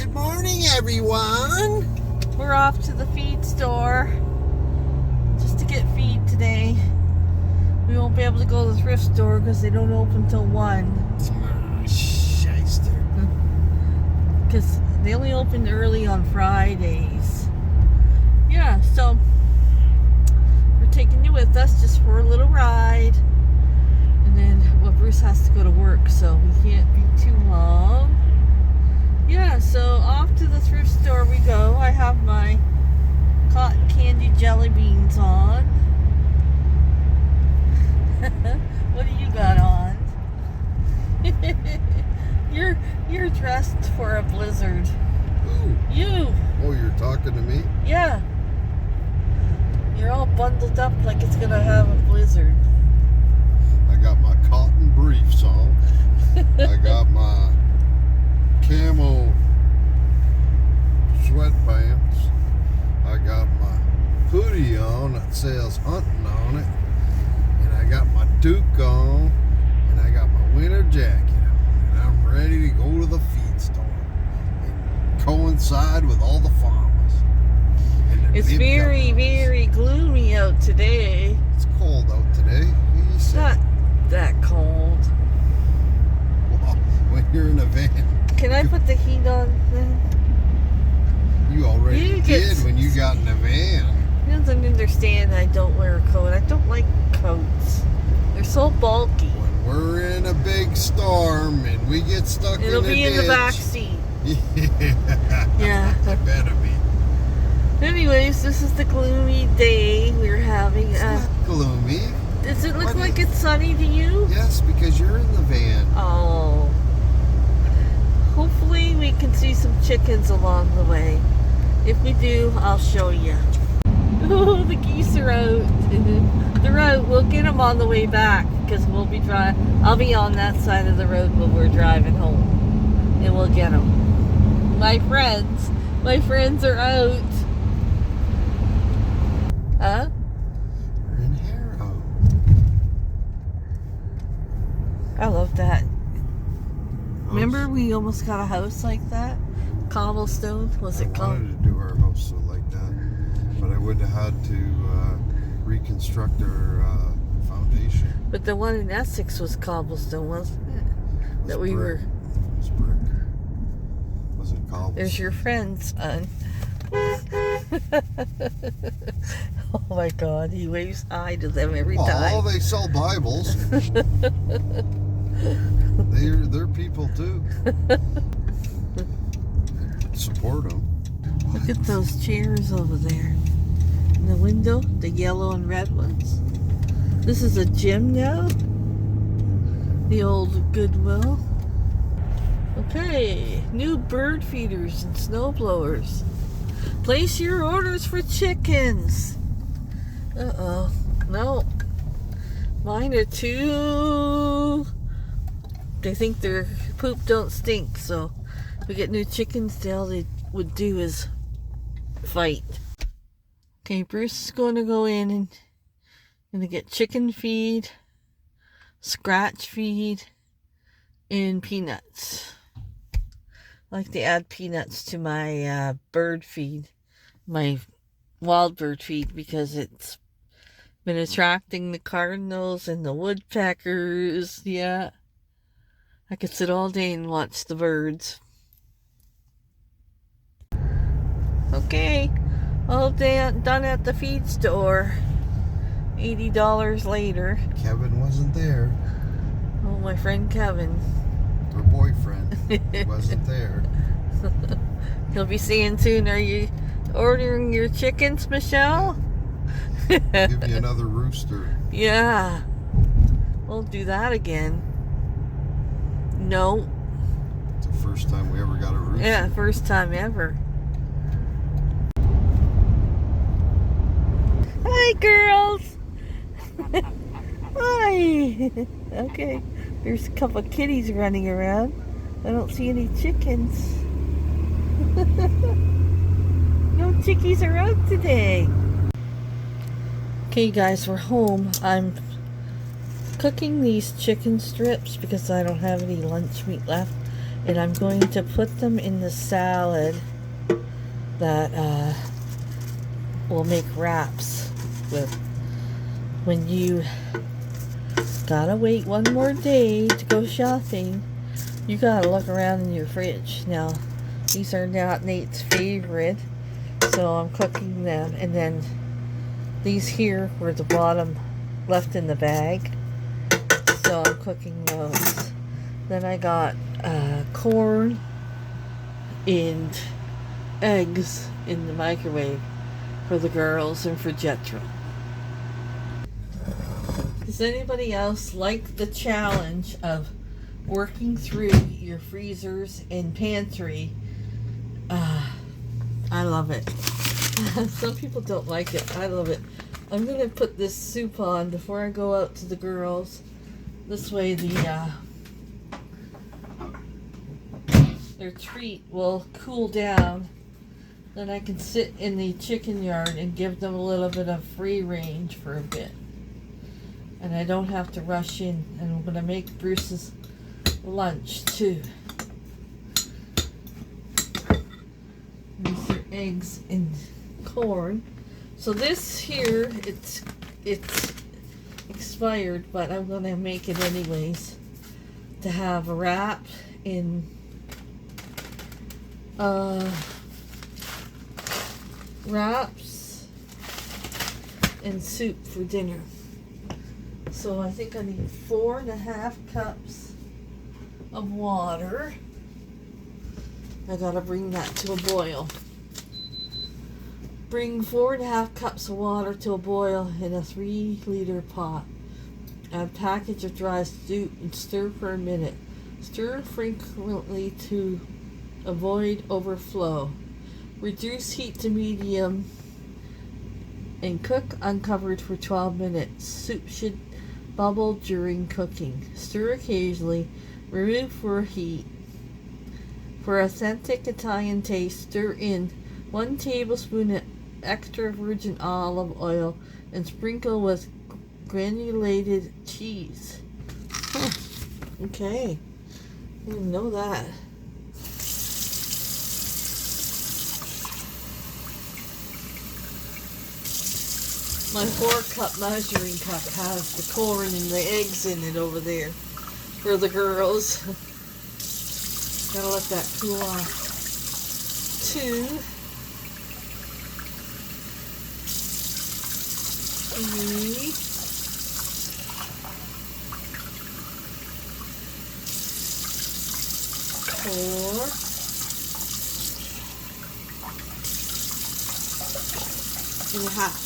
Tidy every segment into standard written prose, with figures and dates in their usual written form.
Good morning, everyone. We're off to the feed store just to get feed today. We won't be able to go to the thrift store because they don't open till 1. Oh, shyster. Because they only open early on Fridays. Yeah, so we're taking you with us just for a little ride. And then, well, Bruce has to go to work, so we can't be too long. Yeah, so off to the thrift store we go. I have my cotton candy jelly beans on. What do you got on? You're dressed for a blizzard. Who? You. Oh, you're talking to me? Yeah. You're all bundled up like it's gonna have a blizzard. I got my cotton briefs on. I got my camo sweatpants. I got my hoodie on that says hunting on it. And I got my Duke on. And I got my winter jacket on. And I'm ready to go to the feed store and coincide with all the farmers. And It's very gloomy out today. It's cold out today. It's not that cold. Well, when you're in a van. Can I put the heat on then? You already did when you got in the van. He doesn't understand I don't wear a coat. I don't like coats. They're so bulky. When we're in a big storm and we get stuck It'll in a be ditch. in the back seat. Yeah. It better be. Anyways, this is the gloomy day we're having. It's not gloomy. Does it look like it's sunny to you? Yes, because you're in the van. Oh. Hopefully we can see some chickens along the way. If we do, I'll show you. Oh, the geese are out. They're out. We'll get them on the way back because we'll be driving. I'll be on that side of the road when we're driving home, and we'll get them. My friends are out. Huh? We're in Harrow. I love that. Remember we almost got a house like that? Cobblestone, was it called? I wanted to do our house like that, but I would have had to reconstruct our foundation. But the one in Essex was cobblestone, wasn't it? It was brick. Was it cobblestone? There's your friend, son. Oh my God, he waves hi to them every time. Oh, they sell Bibles. They're people too. Support them. Look at those chairs over there. In the window, the yellow and red ones. This is a gym now. The old Goodwill. Okay, new bird feeders and snow blowers. Place your orders for chickens. Uh-oh. No. Mine are too... They think their poop don't stink, so if we get new chickens, all they would do is fight. Okay, Bruce is going to go in and gonna get chicken feed, scratch feed, and peanuts. I like to add peanuts to my bird feed, my wild bird feed, because it's been attracting the cardinals and the woodpeckers. Yeah. I could sit all day and watch the birds. Okay, all day done at the feed store. $80 later. Kevin wasn't there. Oh, my friend Kevin. Her boyfriend wasn't there. He'll be saying soon, are you ordering your chickens, Michelle? Give you another rooster. Yeah. Won't do that again. No. It's the first time we ever got a rooster. Yeah, first time ever. Hi, girls. Hi. Okay. There's a couple of kitties running around. I don't see any chickens. No chickies are out today. Okay, guys, we're home. I'm cooking these chicken strips because I don't have any lunch meat left. And I'm going to put them in the salad that we'll make wraps with. When you gotta wait one more day to go shopping, you gotta look around in your fridge. Now, these are not Nate's favorite, so I'm cooking them. And then these here were the bottom left in the bag, so I'm cooking those. Then I got corn and eggs in the microwave for the girls and for Jethro. Does anybody else like the challenge of working through your freezers and pantry? I love it. Some people don't like it. I love it. I'm going to put this soup on before I go out to the girls. This way their treat will cool down. Then I can sit in the chicken yard and give them a little bit of free range for a bit. And I don't have to rush in. And I'm going to make Bruce's lunch too. These are eggs and corn. So this here, it's expired, but I'm going to make it anyways. To have a wrap in wraps and soup for dinner. So I think I need 4.5 cups of water. I gotta bring that to a boil. Bring 4.5 cups of water to a boil in a 3-liter pot. Add a package of dry soup and stir for a minute. Stir frequently to avoid overflow. Reduce heat to medium and cook uncovered for 12 minutes. Soup should bubble during cooking. Stir occasionally. Remove for heat. For authentic Italian taste, stir in 1 tablespoon of extra virgin olive oil and sprinkle with granulated cheese. Okay. I didn't know that. My 4-cup measuring cup has the corn and the eggs in it over there for the girls. Gotta let that cool off. 2, 3, 4, 1/2.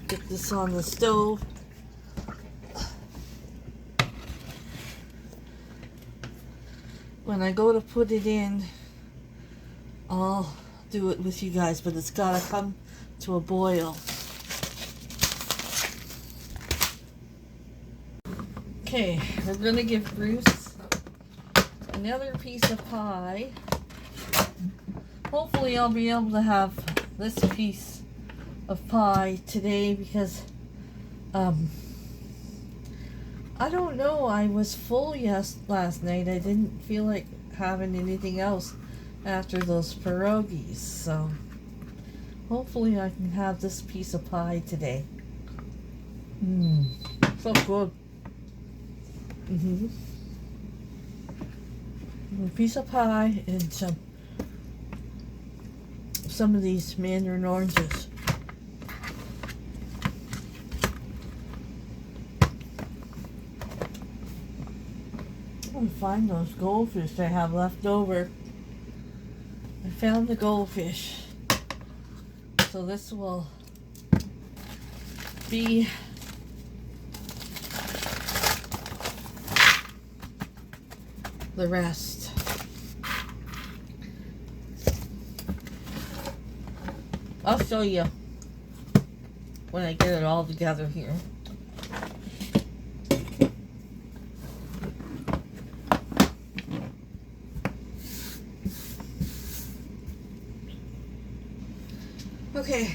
Get this on the stove. When I go to put it in, I'll do it with you guys, but it's gotta come to a boil. Okay, we're gonna give Bruce another piece of pie. Hopefully I'll be able to have this piece of pie today because I don't know, I was full last night. I didn't feel like having anything else after those pierogies, so hopefully I can have this piece of pie today. So good. A piece of pie and some of these mandarin oranges. I'm gonna find those goldfish I have left over. I found the goldfish. So this will be the rest. I'll show you when I get it all together here. Okay,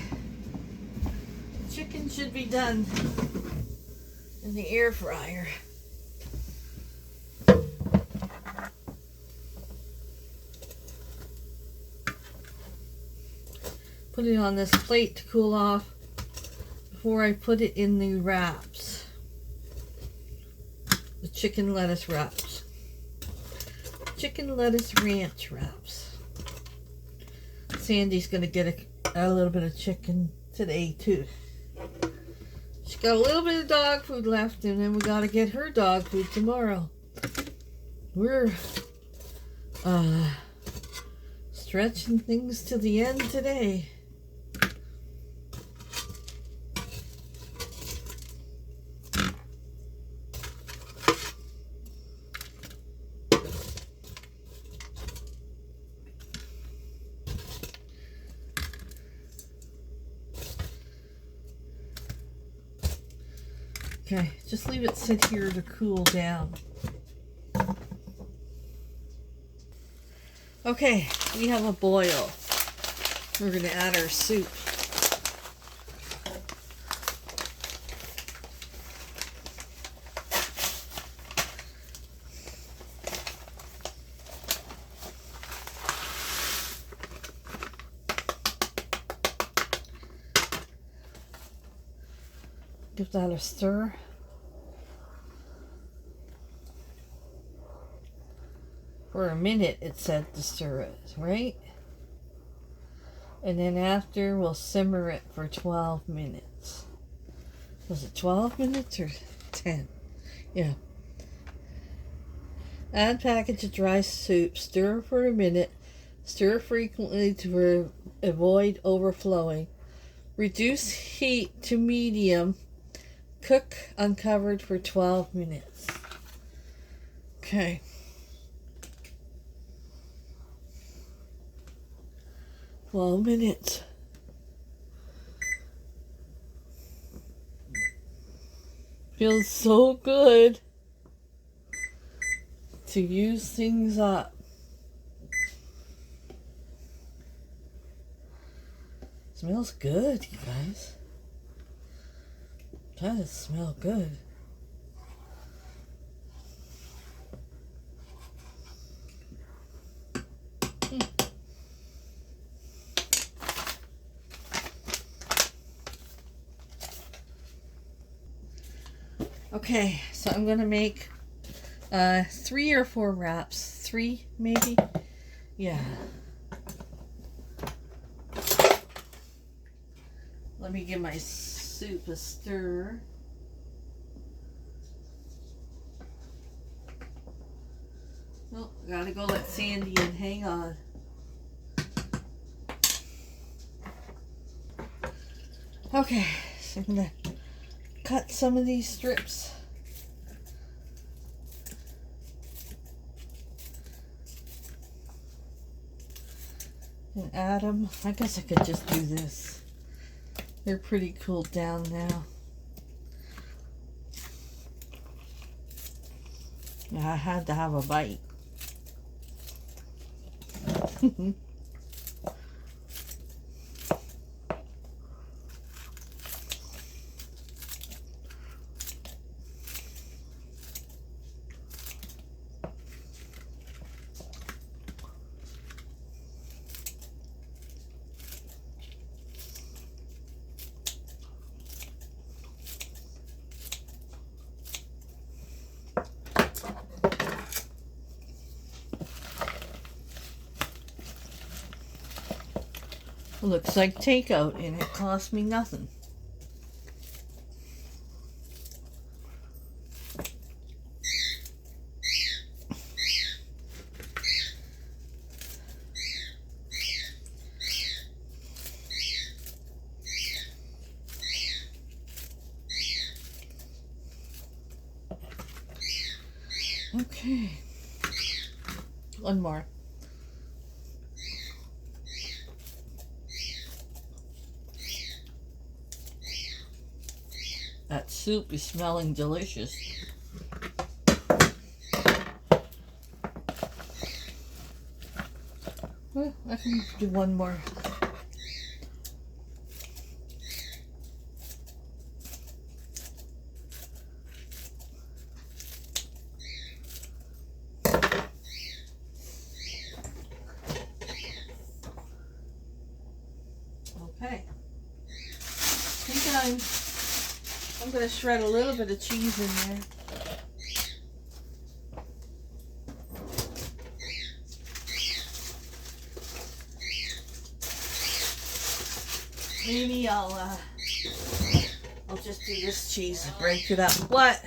chicken should be done in the air fryer. put it on this plate to cool off before I put it in the wraps. The chicken lettuce wraps. Chicken lettuce ranch wraps. Sandy's gonna get a little bit of chicken today too. She got a little bit of dog food left, and then we gotta get her dog food tomorrow. We're stretching things to the end today. Okay, just leave it sit here to cool down. Okay, we have a boil. We're going to add our soup. Give that a stir. For a minute it said to stir it, right? And then after we'll simmer it for 12 minutes. Was it 12 minutes or 10? Yeah. Add package of dry soup. Stir for a minute. Stir frequently to avoid overflowing. Reduce heat to medium. Cook uncovered for 12 minutes. Okay. Well, minutes. Feels so good to use things up. Smells good, you guys. Does smell good. Okay, so I'm gonna make 3 or 4 wraps. 3 maybe? Yeah. Let me give my soup a stir. Oh, gotta go let Sandy in. Hang on. Okay, so I'm gonna cut some of these strips. And add them. I guess I could just do this. They're pretty cooled down now. I had to have a bite. Looks like takeout, and it cost me nothing. Okay. One more. That soup is smelling delicious. Well, I can do one more. Okay. I think I'm going to shred a little bit of cheese in there. Maybe I'll just do this cheese and break it up. What?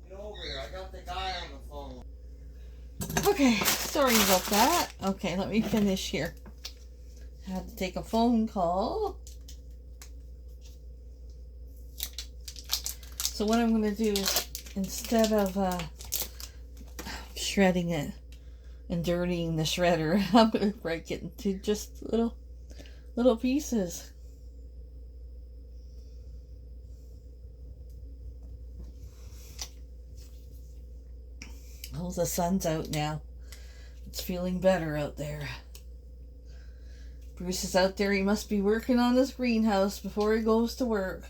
Get over here. I got the guy on the phone. Okay, sorry about that. Okay, let me finish here. I had to take a phone call. So what I'm going to do is, instead of shredding it and dirtying the shredder, I'm going to break it into just little pieces. Oh, the sun's out now. It's feeling better out there. Bruce is out there. He must be working on his greenhouse before he goes to work.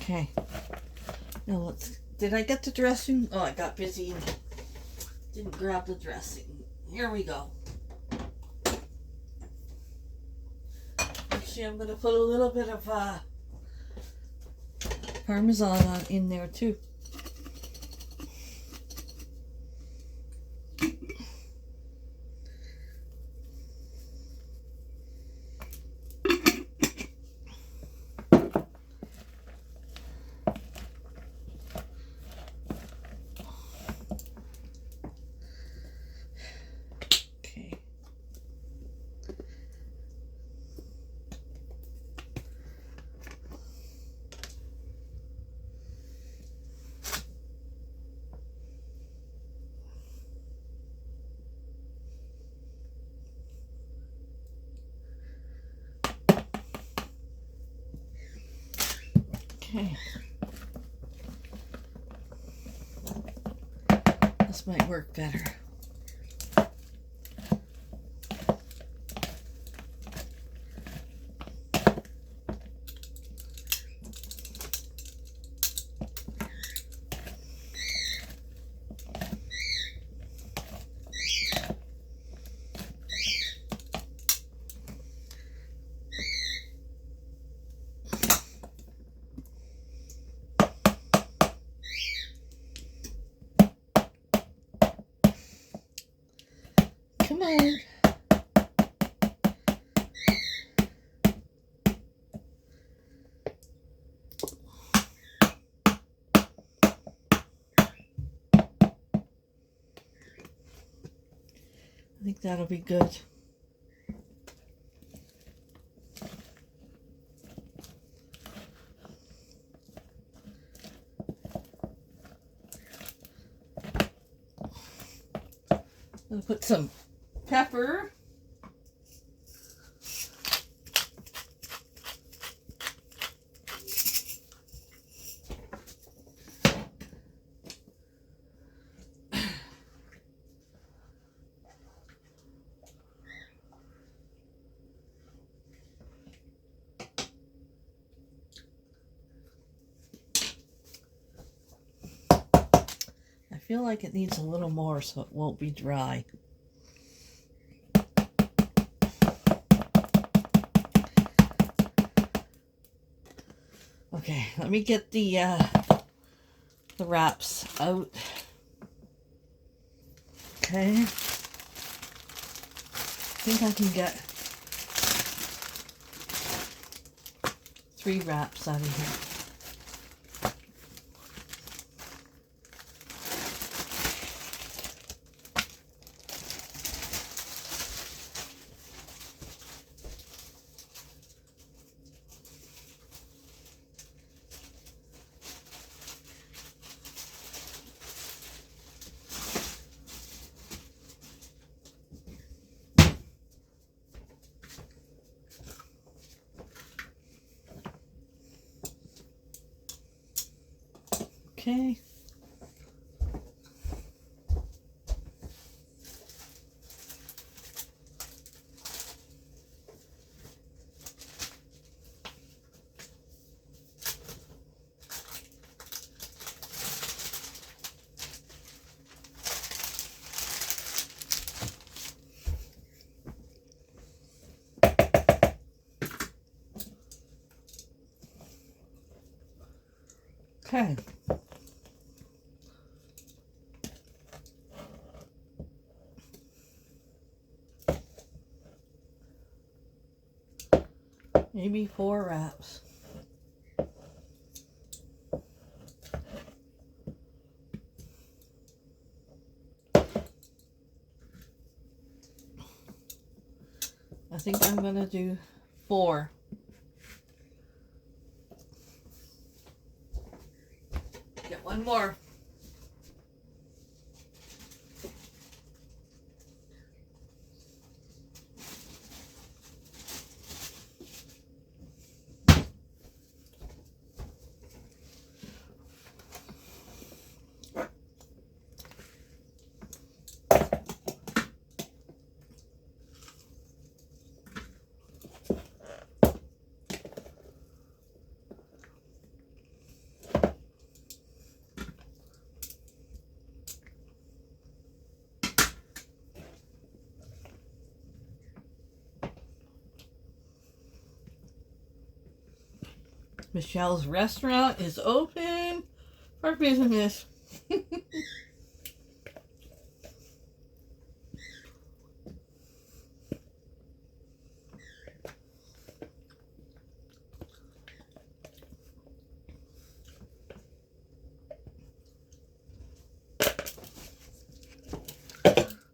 Okay. Now let's. Did I get the dressing? Oh, I got busy and didn't grab the dressing. Here we go. Actually, I'm going to put a little bit of Parmesan in there too. Okay. This might work better. Come on. I think that'll be good. I'm gonna put some pepper. I feel like it needs a little more so it won't be dry. Okay, let me get the wraps out. Okay. I think I can get 3 wraps out of here. Okay. Okay. Maybe 4 wraps. I think I'm gonna do 4. Get one more. Michelle's restaurant is open for business.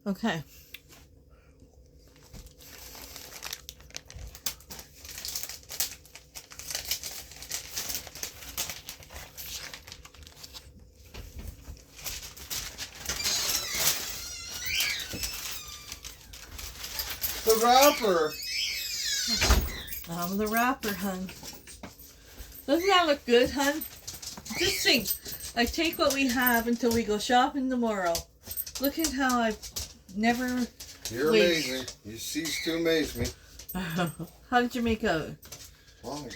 Okay. The wrapper. I'm the wrapper, hun. Doesn't that look good, hun? Just think, I take what we have until we go shopping tomorrow. Look at how I've never... You're Wait. amazing. You cease to amaze me. How did you make out? Well,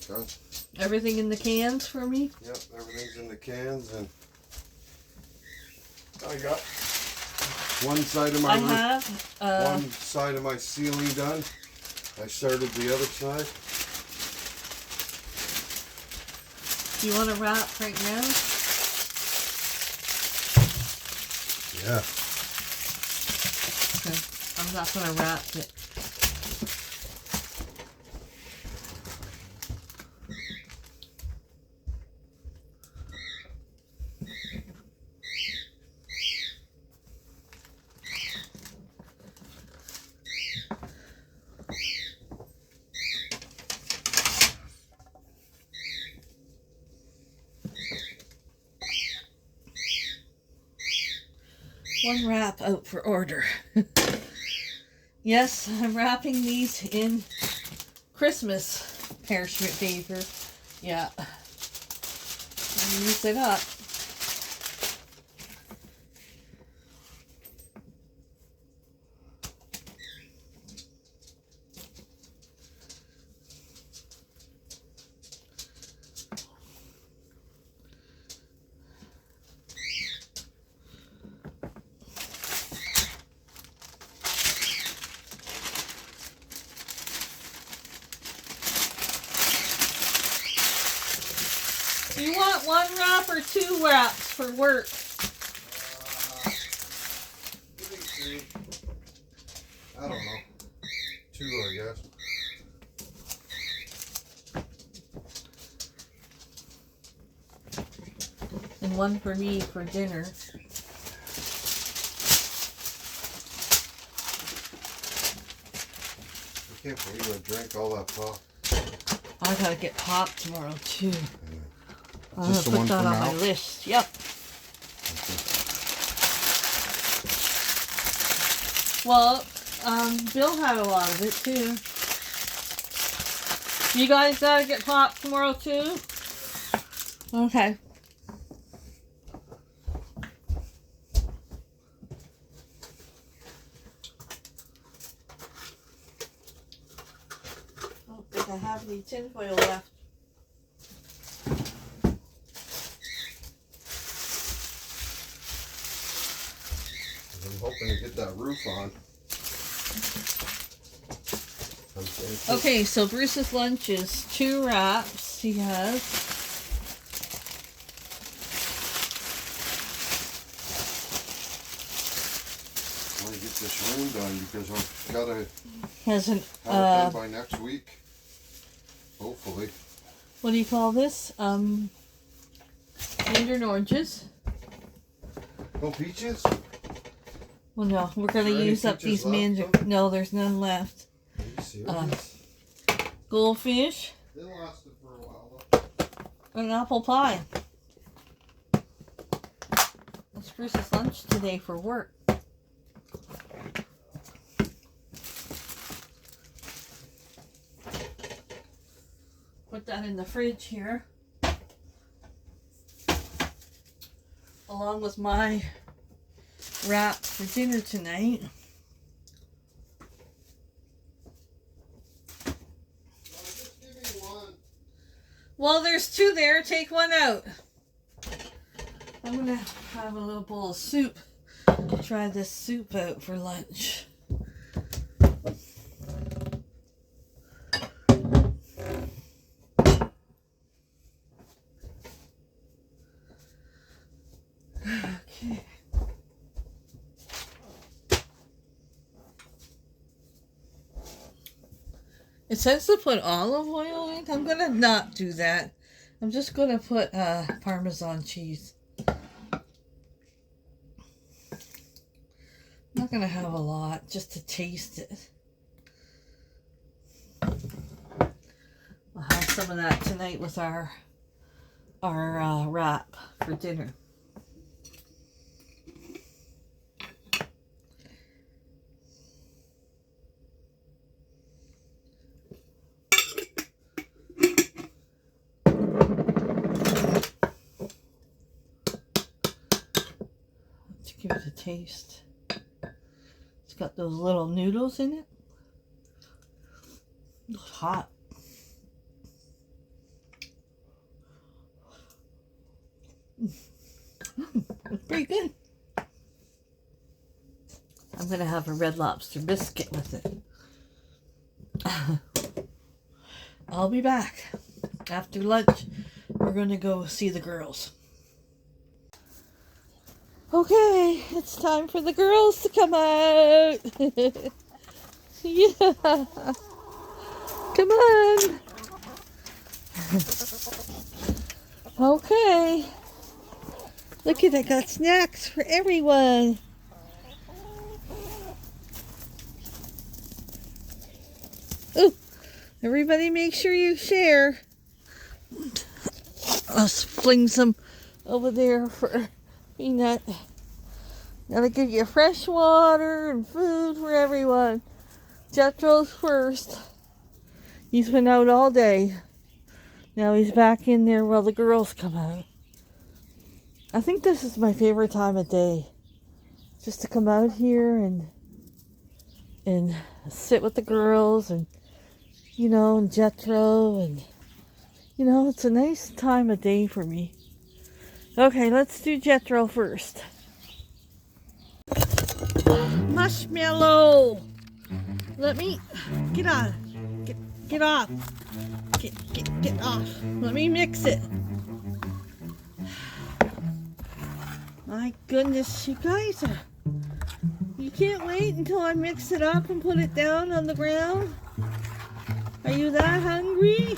done. Everything in the cans for me? Yep, everything's in the cans, and I got one side of my I roof, have, one side of my ceiling done. I started the other side. do you want to wrap right now? Yeah. Okay. I'm not going to wrap it. One wrap out for order. Yes, I'm wrapping these in Christmas parachute paper. Yeah. Mix it up. You want 1 wrap or 2 wraps for work? I don't know. 2, I guess. And 1 for me for dinner. I can't believe I drank all that pop. I gotta get pop tomorrow too. I'm Just the gonna one put that for on now? my list. Yep. Well, Bill had a lot of it too. You guys gotta get pop tomorrow too? Okay. I don't think I have any tinfoil left. I'm hoping to get that roof on. Okay, so Bruce's lunch is 2 wraps. He has this room done because I've got to Hasn't, have it done by next week. Hopefully. what do you call this? Mandarin oranges. No peaches? Well, no, we're going to Is there any use up peaches these left, mandarin. though? No, there's none left. Are you serious? Goldfish They lasted for a while though. and apple pie. It's Bruce's lunch today for work. Put that in the fridge here. Along with my wrap for dinner tonight. Just give me one. Well, there's two there. Take one out. I'm going to have a little bowl of soup. Try this soup out for lunch. Okay. It says to put olive oil in. I'm going to not do that. I'm just going to put Parmesan cheese. I'm not going to have a lot, just to taste it. We'll have some of that tonight with our wrap for dinner. Let's give it a taste. It's got those little noodles in it. It's hot. It's pretty good. I'm going to have a Red Lobster biscuit with it. I'll be back. After lunch, we're going to go see the girls. Okay, it's time for the girls to come out. Yeah. Come on. Okay. Look at, I got snacks for everyone. Ooh, everybody make sure you share. I'll fling some over there for Peanut. Gotta give you fresh water and food for everyone. Jethro's first. He's been out all day. Now he's back in there while the girls come out. I think this is my favorite time of day. Just to come out here and sit with the girls and, you know, and Jethro and, you know, it's a nice time of day for me. Okay, let's do Jethro first. Marshmallow! Let me get on. Get off. Get off. Let me mix it. My goodness, you guys are... You can't wait until I mix it up and put it down on the ground? Are you that hungry?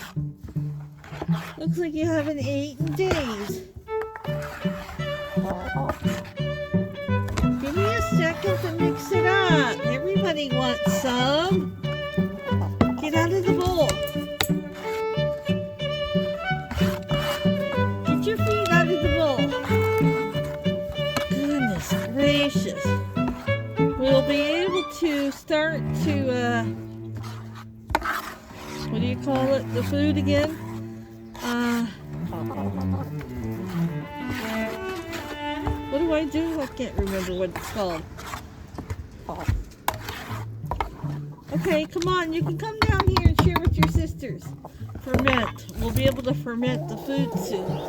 Looks like you haven't eaten in days. Give me a second to mix it up. Everybody wants some. Get out of the bowl. Get your feet out of the bowl. Goodness gracious. We'll be able to start to, what do you call it? The food again? What do I do? I can't remember what it's called. Okay, come on. You can come down here and share with your sisters. Ferment. We'll be able to ferment the food soon.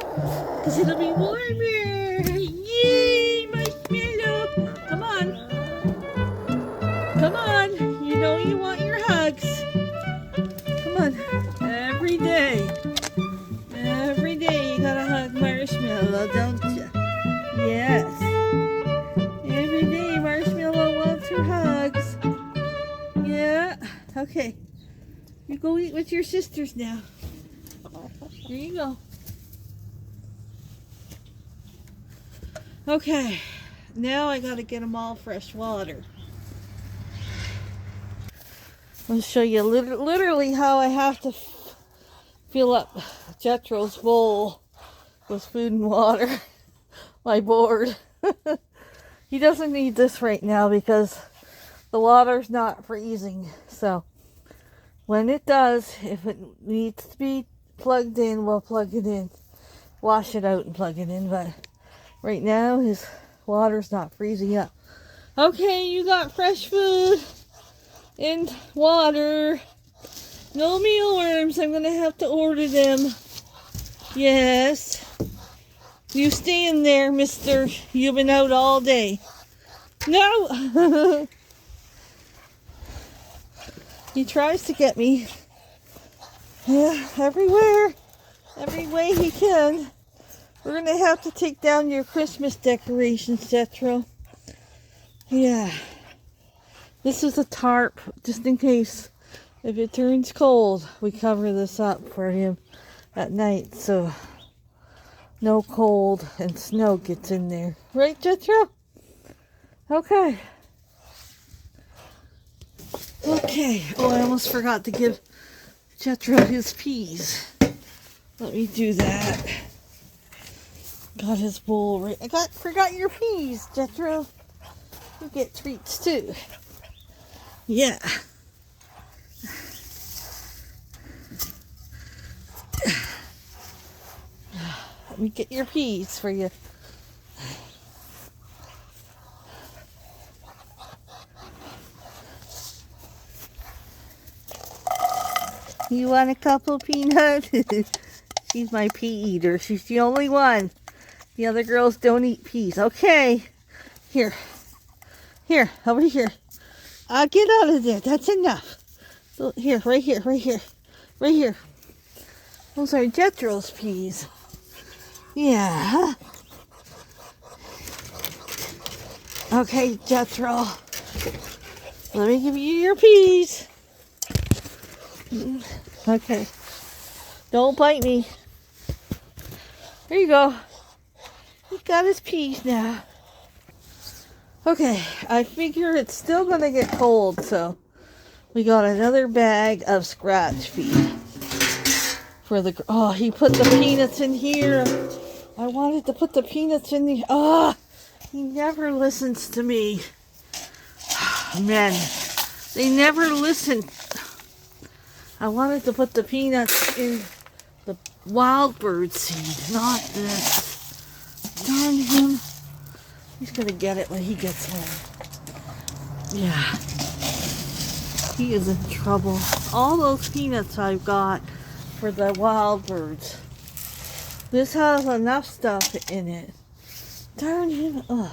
Because it'll be warmer. Yay! Marshmallow. Come on. Come on. You know you want your hugs. Come on. Every day. Every day you gotta hug Marshmallow, don't you? Yes. Every day Marshmallow wants her hug. with your sisters now. Here you go. Okay, now I gotta get them all fresh water. I'll show you literally how I have to fill up Jethro's bowl with food and water. My board. He doesn't need this right now because the water's not freezing. So when it does, if it needs to be plugged in, we'll plug it in. Wash it out and plug it in. But right now, his water's not freezing up. Okay, you got fresh food and water. No mealworms. I'm going to have to order them. Yes. You stay in there, mister. You've been out all day. No! He tries to get me. Yeah, everywhere. Every way he can. We're going to have to take down your Christmas decorations, Jethro. Yeah. This is a tarp, just in case. If it turns cold, we cover this up for him at night, so no cold and snow gets in there. Right, Jethro? Okay. Okay. Oh, I almost forgot to give Jethro his peas. Let me do that. Got his bowl right. Forgot your peas, Jethro. You get treats too. Yeah. Let me get your peas for you. You want a couple, Peanut? She's my pea eater. She's the only one. The other girls don't eat peas. Okay. Here. Here. Over here. Get out of there. That's enough. So, here. Right here. Right here. Right here. Those are Jethro's peas. Yeah. Okay, Jethro. Let me give you your peas. Okay. Don't bite me. There you go. He got his peas now. Okay, I figure it's still gonna get cold, so we got another bag of scratch feed for the. Oh, he put the peanuts in here. I wanted to put the peanuts in the. Oh, he never listens to me. Men, they never listen. I wanted to put the peanuts in the wild bird seed, not this. Darn him. He's going to get it when he gets home. Yeah. He is in trouble. All those peanuts I've got for the wild birds. This has enough stuff in it. Darn him. Ugh.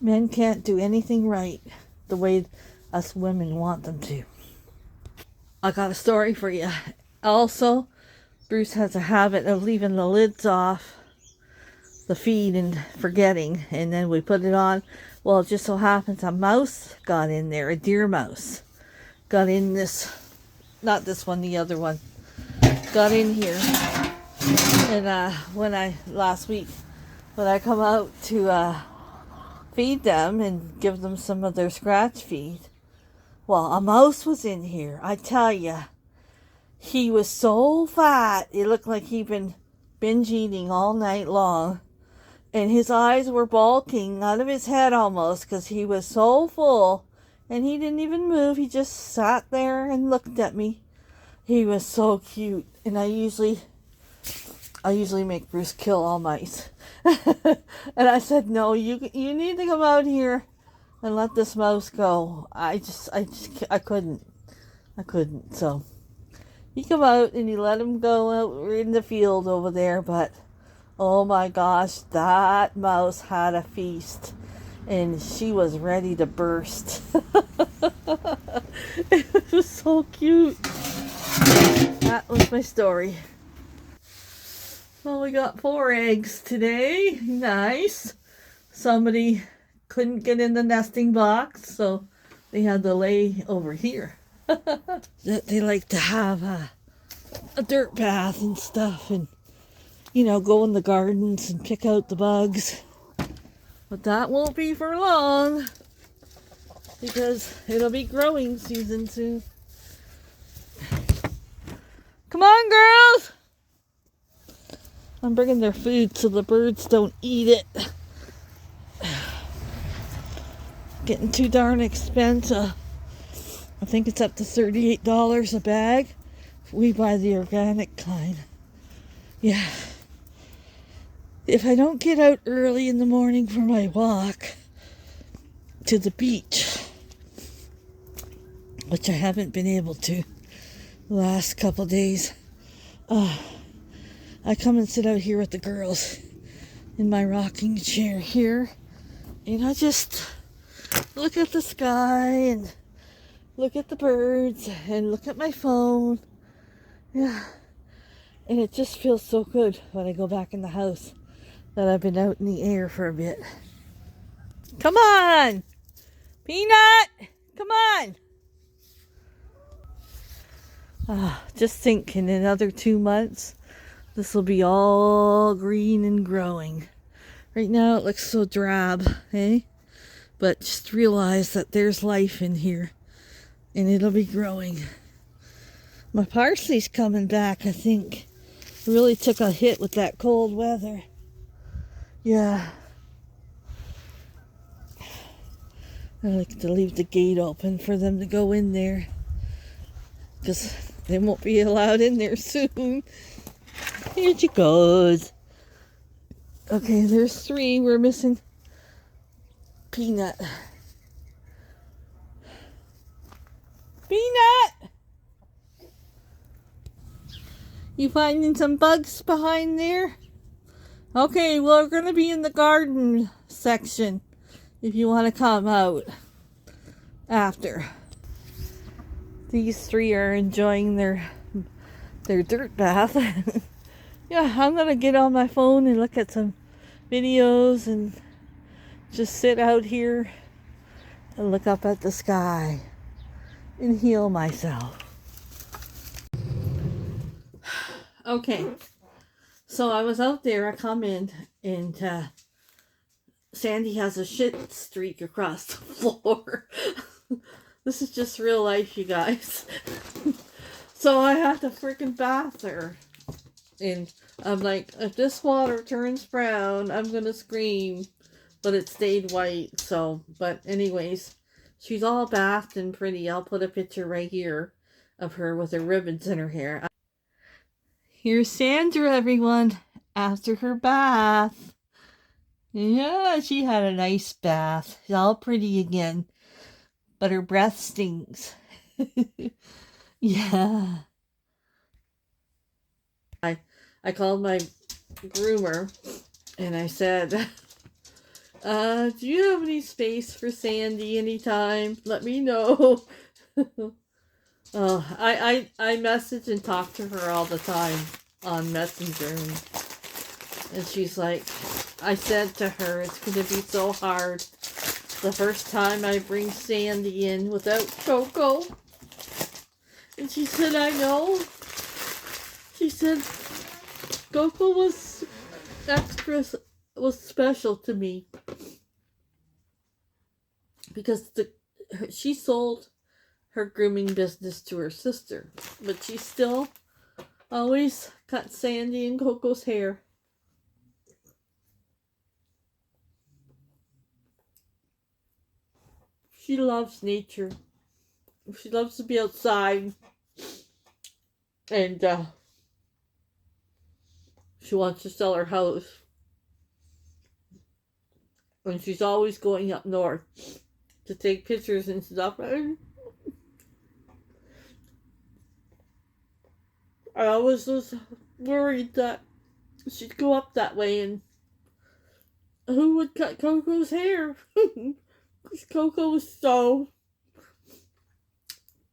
Men can't do anything right the way us women want them to. I got a story for you. Also, Bruce has a habit of leaving the lids off the feed and forgetting, and then we put it on. Well, it just so happens a mouse got in there, a deer mouse got in this, not this one, the other one, got in here. And last week when I come out to feed them and give them some of their scratch feed, well, a mouse was in here. I tell you, he was so fat, it looked like he'd been binge eating all night long. And his eyes were bulging out of his head almost because he was so full. And he didn't even move. He just sat there and looked at me. He was so cute. And I usually make Bruce kill all mice. And I said, no, you need to come out here and let this mouse go. I couldn't. So he come out and he let him go out in the field over there. But oh my gosh, that mouse had a feast. And she was ready to burst. It was so cute. That was my story. Well, we got 4 eggs today. Nice. Somebody couldn't get in the nesting box, so they had to lay over here. that they like to have a dirt bath and stuff, and you know, go in the gardens and pick out the bugs. But that won't be for long because it'll be growing season soon. Come on, girls! I'm bringing their food so the birds don't eat it. Getting too darn expensive. I think it's up to $38 a bag. We buy the organic kind. Yeah. If I don't get out early in the morning for my walk to the beach, which I haven't been able to the last couple days, I come and sit out here with the girls in my rocking chair here, and I just look at the sky and look at the birds and look at my phone. Yeah. And it just feels so good when I go back in the house that I've been out in the air for a bit. Come on! Peanut! Come on! Just think, in another 2 months, this will be all green and growing. Right now it looks so drab, eh? But just realize that there's life in here, and it'll be growing. My parsley's coming back, I think. Really took a hit with that cold weather. Yeah. I like to leave the gate open for them to go in there, because they won't be allowed in there soon. Here she goes. Okay, there's 3. We're missing Peanut. Peanut! You finding some bugs behind there? Okay, well, we're going to be in the garden section if you want to come out after. These 3 are enjoying their dirt bath. Yeah, I'm going to get on my phone and look at some videos and just sit out here and look up at the sky and heal myself. Okay, so I was out there, I come in, and Sandy has a shit streak across the floor. This is just real life, you guys. So I have to freaking bath her. And I'm like, if this water turns brown, I'm gonna scream. But it stayed white, so, but anyways, she's all bathed and pretty. I'll put a picture right here of her with her ribbons in her hair. Here's Sandra, everyone, after her bath. Yeah, she had a nice bath. She's all pretty again, but her breath stinks. Yeah. I called my groomer and I said, do you have any space for Sandy anytime? Let me know. Oh, I message and talk to her all the time on Messenger, and she's like, I said to her, it's going to be so hard the first time I bring Sandy in without Coco. And she said, I know. She said, Coco was special to me because she sold her grooming business to her sister, but she still always cut Sandy and Coco's hair. She loves nature. She loves to be outside, and she wants to sell her house, and she's always going up north to take pictures and stuff. And I always was worried that she'd go up that way and who would cut Coco's hair? Because Coco was so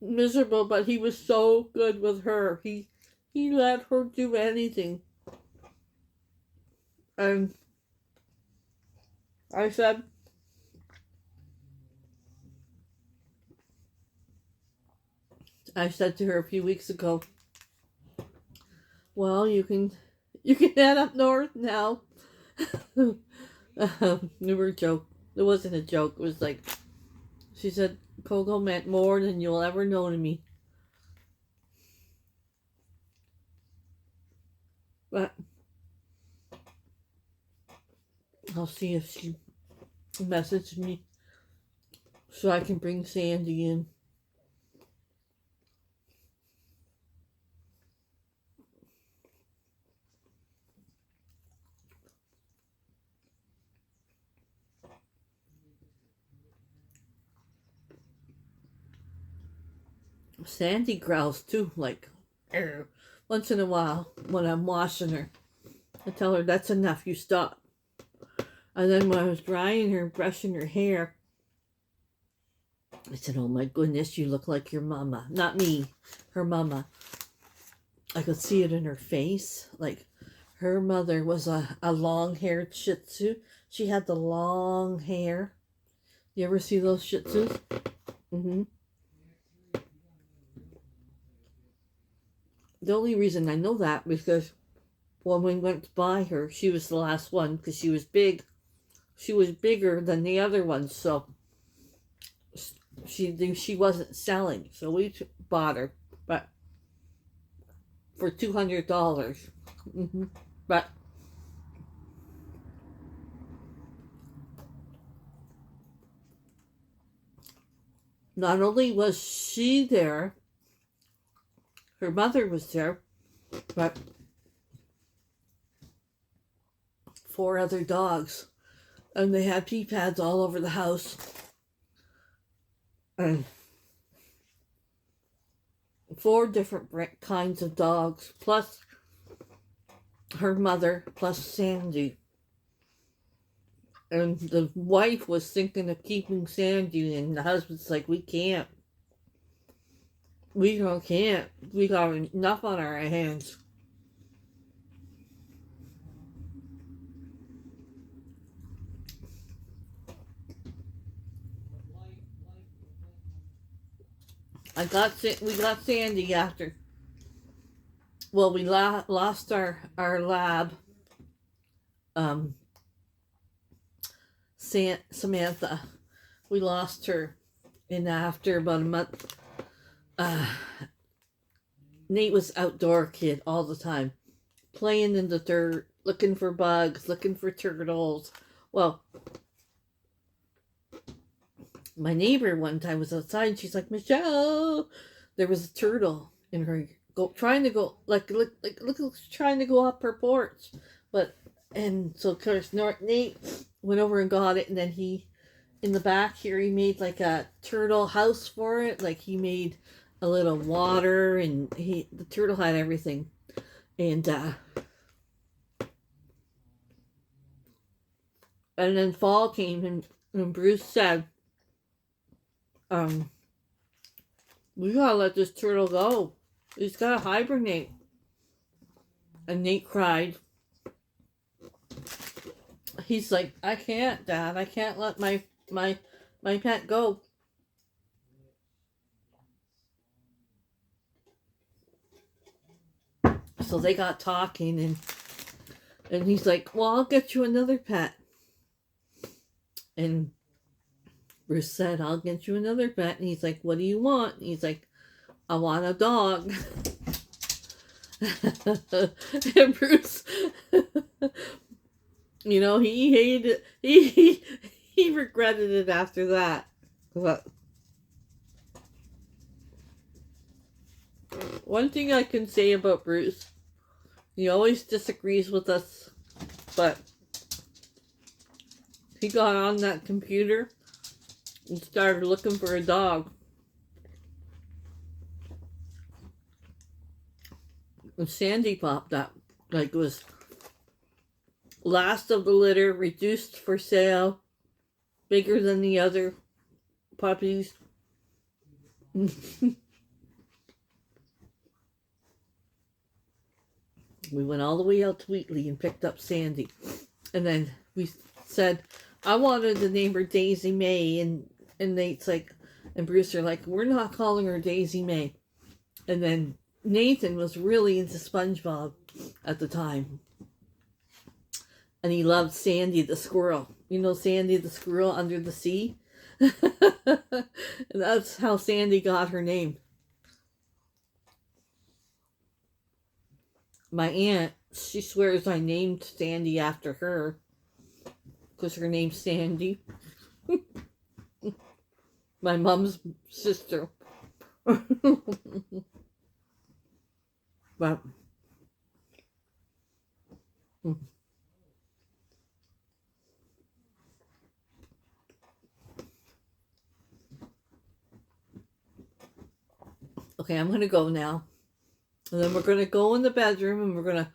miserable, but he was so good with her. He let her do anything. And I said, I said to her a few weeks ago, well, you can head up north now. We were joke. It wasn't a joke. It was like, she said, Coco meant more than you'll ever know to me. But I'll see if she messaged me so I can bring Sandy in. Sandy growls too, like, "Arr." Once in a while when I'm washing her. I tell her, that's enough, you stop. And then when I was drying her, brushing her hair, I said, oh my goodness, you look like your mama. Not me, her mama. I could see it in her face. Like, her mother was a long-haired Shih Tzu. She had the long hair. You ever see those Shih Tzus? Mm-hmm. The only reason I know that because when we went to buy her, she was the last one because she was big. She was bigger than the other ones, so she wasn't selling. So we bought her, but for $200. Mm-hmm. But not only was she there, her mother was there, but 4 other dogs. And they had pee pads all over the house. And 4 different kinds of dogs, plus her mother, plus Sandy. And the wife was thinking of keeping Sandy, and the husband's like, we can't. We can't. We got enough on our hands. We got Sandy after. Well, we lost our lab, Samantha. We lost her, and after about a month, Nate was outdoor kid all the time, playing in the dirt, looking for bugs, looking for turtles. Well, my neighbor one time was outside and she's like, Michelle, there was a turtle in her trying to go trying to go up her porch. And so of course Nate went over and got it, and then he in the back here he made like a turtle house for it. Like he made a little water, and the turtle had everything. And then fall came, and Bruce said, we gotta let this turtle go. He's gotta hibernate. And Nate cried. He's like, I can't, Dad. I can't let my pet go. So they got talking, and he's like, well, I'll get you another pet. And Bruce said, I'll get you another pet. And he's like, what do you want? And he's like, I want a dog. And Bruce, you know, he hated it. He regretted it after that. But one thing I can say about Bruce, he always disagrees with us, but he got on that computer and started looking for a dog. And Sandy popped up. Like, it was last of the litter, reduced for sale, bigger than the other puppies. We went all the way out to Wheatley and picked up Sandy. And then we said, I wanted to name her Daisy May. And Nate's like, and Bruce are like, we're not calling her Daisy May. And then Nathan was really into SpongeBob at the time. And he loved Sandy the squirrel. You know Sandy the squirrel under the sea? And that's how Sandy got her name. My aunt, she swears I named Sandy after her. Because her name's Sandy. My mom's sister. But okay, I'm gonna go now. And then we're gonna go in the bedroom and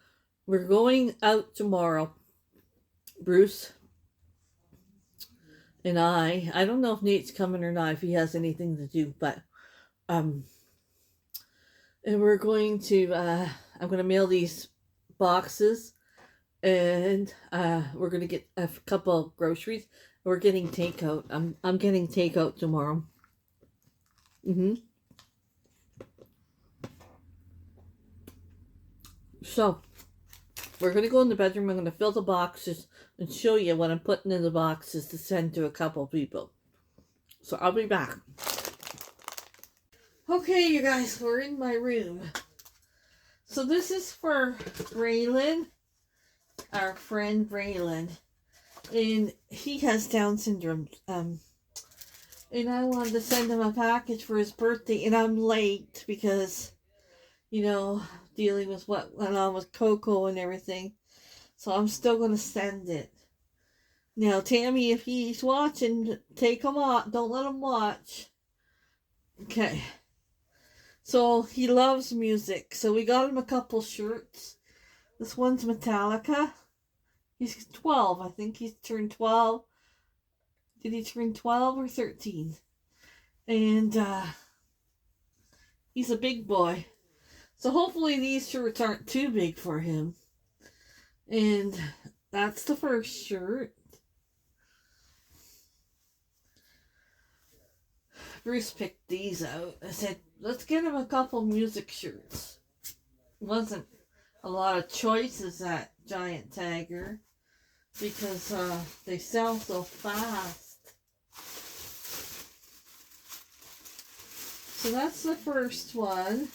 we're going out tomorrow. Bruce and I don't know if Nate's coming or not, if he has anything to do, but and we're going to I'm gonna mail these boxes, and we're gonna get a couple of groceries. We're getting takeout. I'm getting takeout tomorrow. So we're gonna go in the bedroom. I'm gonna fill the boxes and show you what I'm putting in the boxes to send to a couple people. So I'll be back. Okay, you guys, we're in my room. So this is for Braylon, our friend Braylon, and he has Down syndrome. And I wanted to send him a package for his birthday, and I'm late because, you know, dealing with what went on with Coco and everything. So I'm still going to send it. Now, Tammy, if he's watching, take him off. Don't let him watch. Okay. So he loves music. So we got him a couple shirts. This one's Metallica. He's 12. I think he's turned 12. Did he turn 12 or 13? And he's a big boy. So hopefully these shirts aren't too big for him. And that's the first shirt. Bruce picked these out. I said, let's get him a couple music shirts. Wasn't a lot of choices at Giant Tiger because they sell so fast. So that's the first one.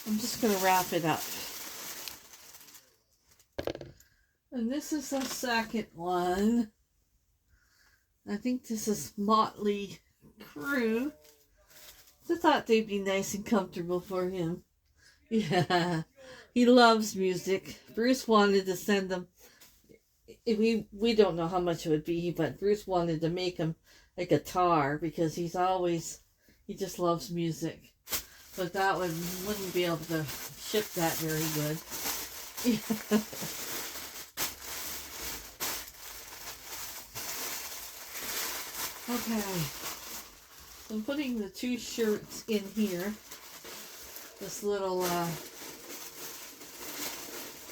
I'm just going to wrap it up. And this is the second one. I think this is Motley Crue. I thought they'd be nice and comfortable for him. Yeah, he loves music. Bruce wanted to send them. We don't know how much it would be, but Bruce wanted to make him a guitar because he just loves music. But that wouldn't be able to ship that very good. Okay. So I'm putting the two shirts in here. This little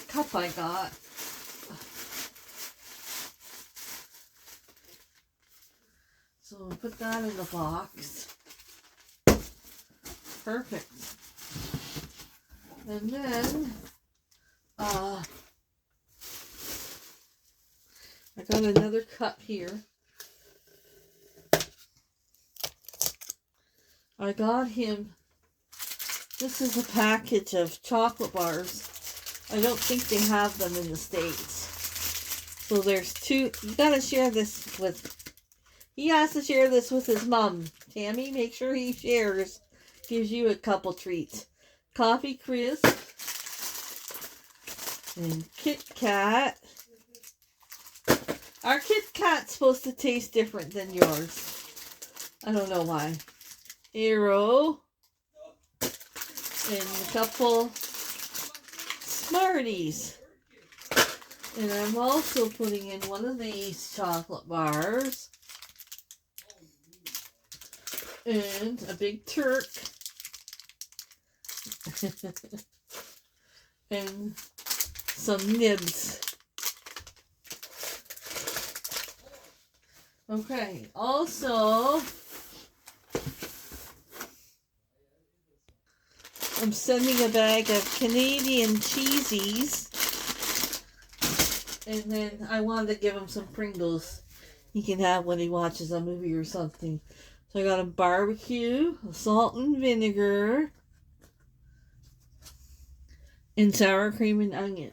cup I got. So I'll put that in the box. Perfect. And then I got another cup here. I got him, this is a package of chocolate bars. I don't think they have them in the States. So there's two. You gotta share this with, he has to share this with his mom. Tammy, make sure he shares. Gives you a couple treats. Coffee Crisp and Kit Kat. Our Kit Kat's supposed to taste different than yours. I don't know why. Aero and a couple Smarties. And I'm also putting in one of these chocolate bars. And a big Turk. And some nibs. Okay, also, I'm sending a bag of Canadian cheesies. And then I wanted to give him some Pringles he can have when he watches a movie or something. So I got him barbecue, salt and vinegar, and sour cream and onion.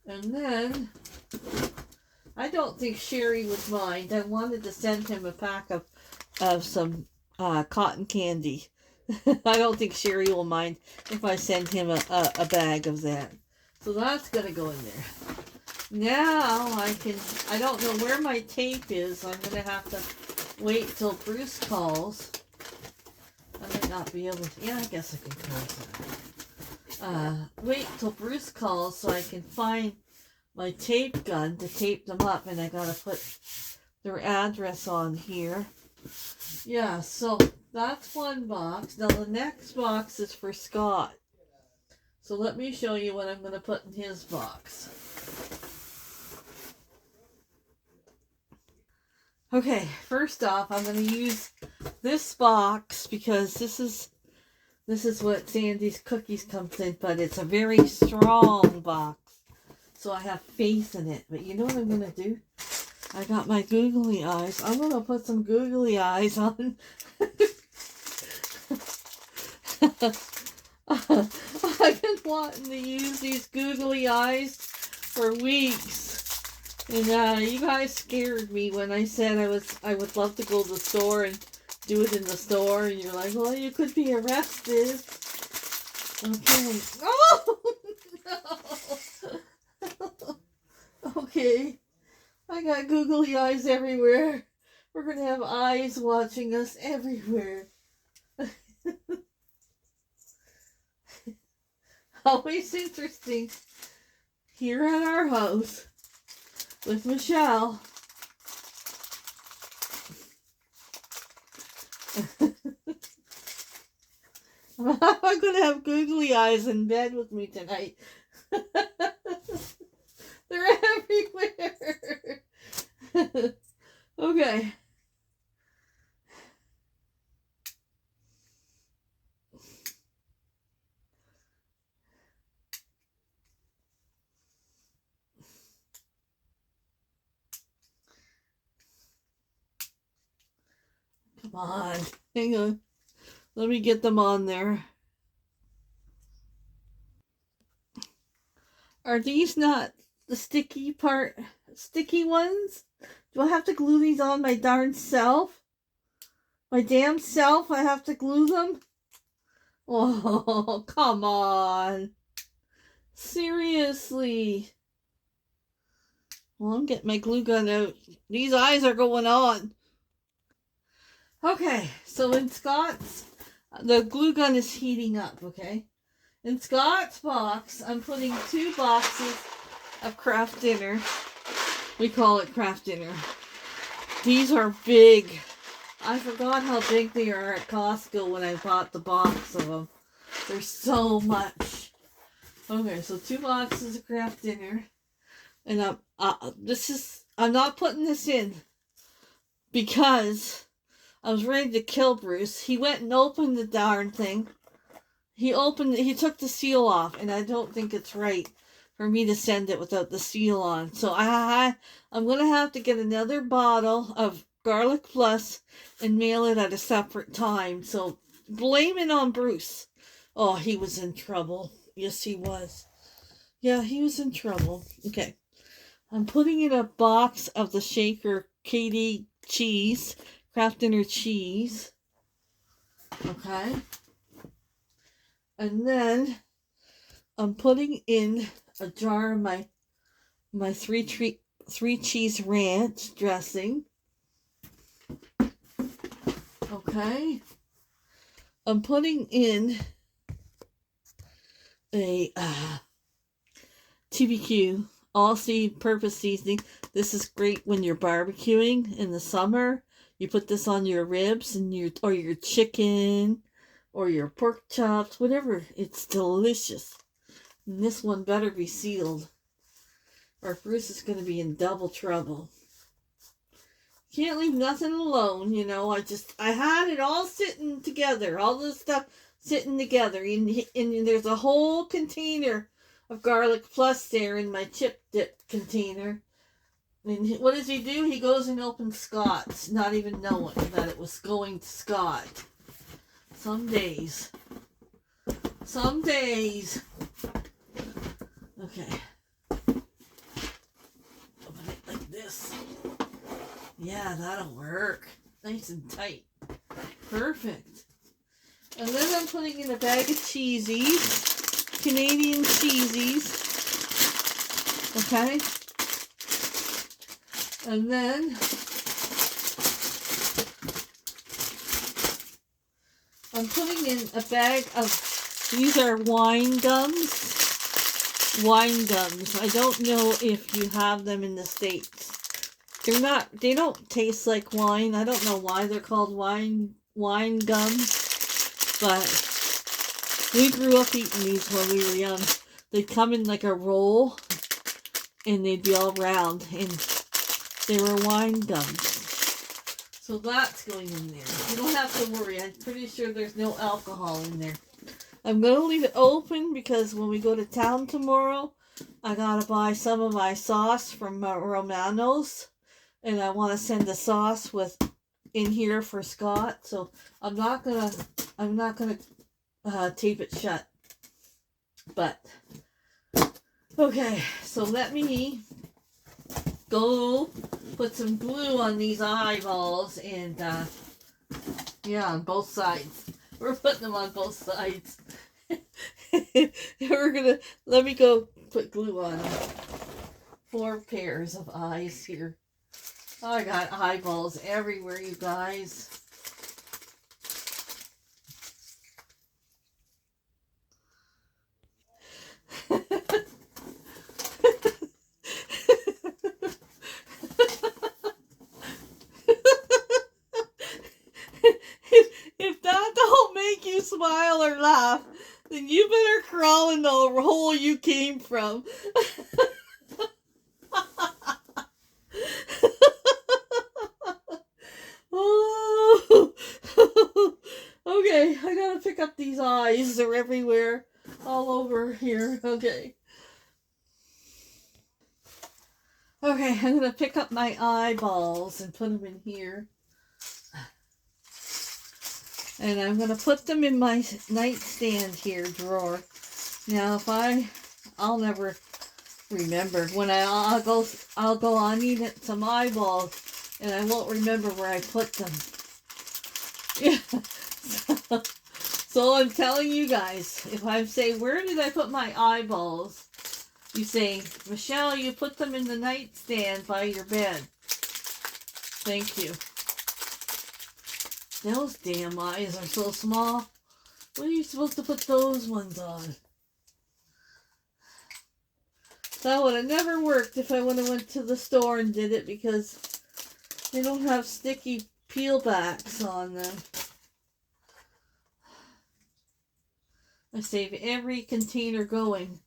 And then, I don't think Sherry would mind. I wanted to send him a pack of some cotton candy. I don't think Sherry will mind if I send him a bag of that. So that's going to go in there. Now I don't know where my tape is. I'm going to have to wait till Bruce calls. I might not be able to, yeah, I guess I can close that. Wait till Bruce calls so I can find my tape gun to tape them up, and I got to put their address on here. Yeah, so that's one box. Now the next box is for Scott. So let me show you what I'm going to put in his box. Okay, first off, I'm going to use this box because this is what Sandy's cookies comes in, but it's a very strong box. So I have faith in it. But you know what I'm going to do? I got my googly eyes. I'm going to put some googly eyes on. I've been wanting to use these googly eyes for weeks. And you guys scared me when I said I would love to go to the store and do it in the store. And you're like, well, you could be arrested. Okay. Oh, no. Okay. I got googly eyes everywhere. We're going to have eyes watching us everywhere. Always interesting here at our house with Michelle. I'm going to have googly eyes in bed with me tonight. They're everywhere. Okay. Come on. Hang on. Let me get them on there. Are these not the sticky ones? Do I have to glue these on my darn self? My damn self? I have to glue them? Oh, come on. Seriously. Well, I'm getting my glue gun out. These eyes are going on. Okay, so in Scott's, the glue gun is heating up, okay? In Scott's box, I'm putting 2 boxes of Kraft Dinner. We call it Kraft Dinner. These are big. I forgot how big they are at Costco when I bought the box of them. There's so much. Okay, so 2 boxes of Kraft Dinner. And I'm not putting this in because I was ready to kill Bruce. He went and opened the darn thing. He took the seal off, and I don't think it's right for me to send it without the seal on. So I'm going to have to get another bottle of Garlic Plus and mail it at a separate time. So blame it on Bruce. Oh, he was in trouble. Yes, he was. Yeah, he was in trouble. Okay. I'm putting in a box of the Shaker KD cheese, Kraft Dinner cheese. Okay. And then I'm putting in a jar of my three cheese ranch dressing. Okay. I'm putting in a TBQ all-purpose seasoning. This is great when you're barbecuing in the summer. You put this on your ribs and your chicken or your pork chops, whatever. It's delicious. And this one better be sealed, or Bruce is going to be in double trouble. Can't leave nothing alone, you know. I had it all sitting together, all this stuff sitting together, and there's a whole container of garlic plus there in my chip dip container. And what does he do? He goes and opens Scott's, not even knowing that it was going to Scott. Some days. Some days. Okay. Open it like this. Yeah, that'll work. Nice and tight. Perfect. And then I'm putting in a bag of cheesies. Canadian cheesies. Okay. And then I'm putting in a bag of, these are wine gums. Wine gums. I don't know if you have them in the States. They don't taste like wine. I don't know why they're called wine gums. But we grew up eating these when we were young. They'd come in like a roll and they'd be all round, and they were wine gums. So that's going in there. You don't have to worry. I'm pretty sure there's no alcohol in there. I'm going to leave it open because when we go to town tomorrow, I got to buy some of my sauce from Romano's. And I want to send the sauce in here for Scott. So I'm not gonna tape it shut. But okay, so let me go put some glue on these eyeballs, and yeah, on both sides. We're putting them on both sides. Let me go put glue on them. 4 pairs of eyes here. Oh, I got eyeballs everywhere, you guys. If that don't make you smile or laugh, then you better crawl in the hole you came from. Okay, I gotta pick up these eyes. They're everywhere. All over here. Okay. Okay, I'm gonna pick up my eyeballs and put them in here. And I'm gonna put them in my nightstand here drawer. Now I'll never remember when I'll go on eating some eyeballs, and I won't remember where I put them. Yeah. So I'm telling you guys, if I say, where did I put my eyeballs? You say, Michelle, you put them in the nightstand by your bed. Thank you. Those damn eyes are so small. What are you supposed to put those ones on? That would have never worked if I would have went to the store and did it, because they don't have sticky peel backs on them. I save every container going.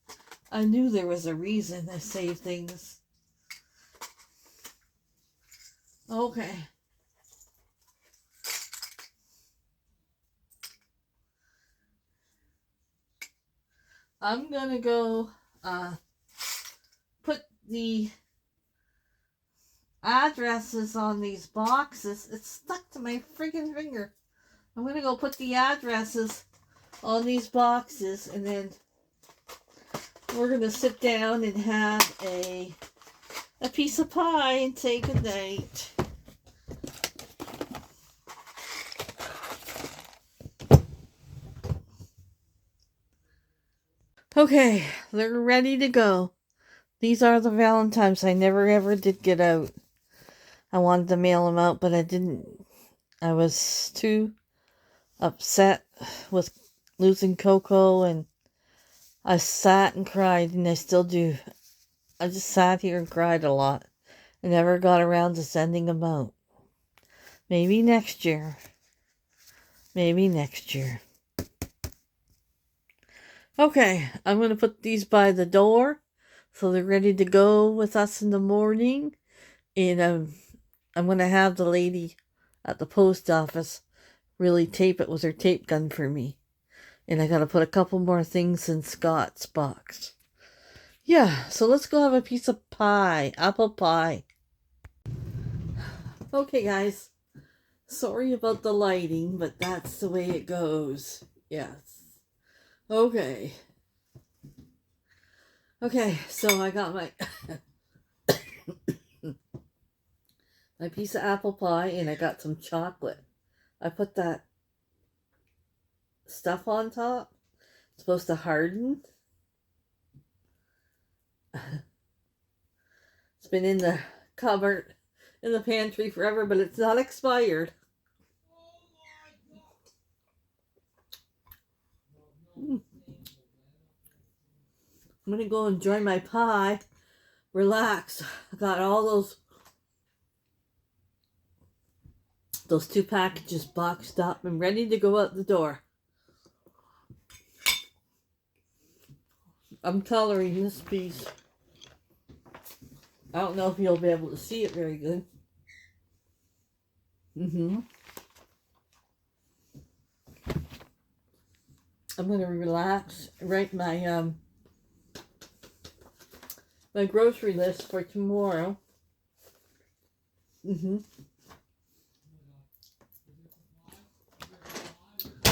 I knew there was a reason I saved things. Okay. I'm gonna go put the addresses on these boxes. It's stuck to my freaking finger. I'm gonna go put the addresses on these boxes, and then we're gonna sit down and have a piece of pie and say goodnight. Okay, they're ready to go. These are the Valentines I never ever did get out. I wanted to mail them out, but I didn't. I was too upset with losing Coco, and I sat and cried, and I still do. I just sat here and cried a lot. I never got around to sending them out. Maybe next year. Maybe next year. Okay, I'm going to put these by the door so they're ready to go with us in the morning. And I'm going to have the lady at the post office really tape it with her tape gun for me. And I got to put a couple more things in Scott's box. Yeah, so let's go have a piece of pie, apple pie. Okay, guys. Sorry about the lighting, but that's the way it goes. Yes. Okay. Okay, so I got my my piece of apple pie and I got some chocolate. I put that stuff on top. It's supposed to harden. It's been in the cupboard, in the pantry forever, but it's not expired. I'm gonna go enjoy my pie, relax. I got all those 2 packages boxed up and ready to go out the door. I'm coloring this piece. I don't know if you'll be able to see it very good. I'm gonna relax, write my my grocery list for tomorrow.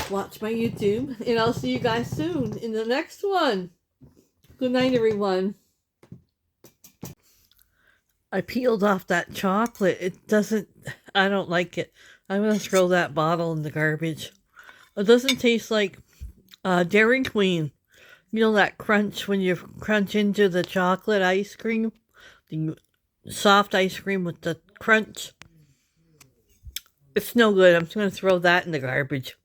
Watch my YouTube, and I'll see you guys soon in the next one. Good night, everyone. I peeled off that chocolate. I don't like it. I'm going to throw that bottle in the garbage. It doesn't taste like Dairy Queen. You know that crunch when you crunch into the chocolate ice cream? The soft ice cream with the crunch? It's no good. I'm just going to throw that in the garbage.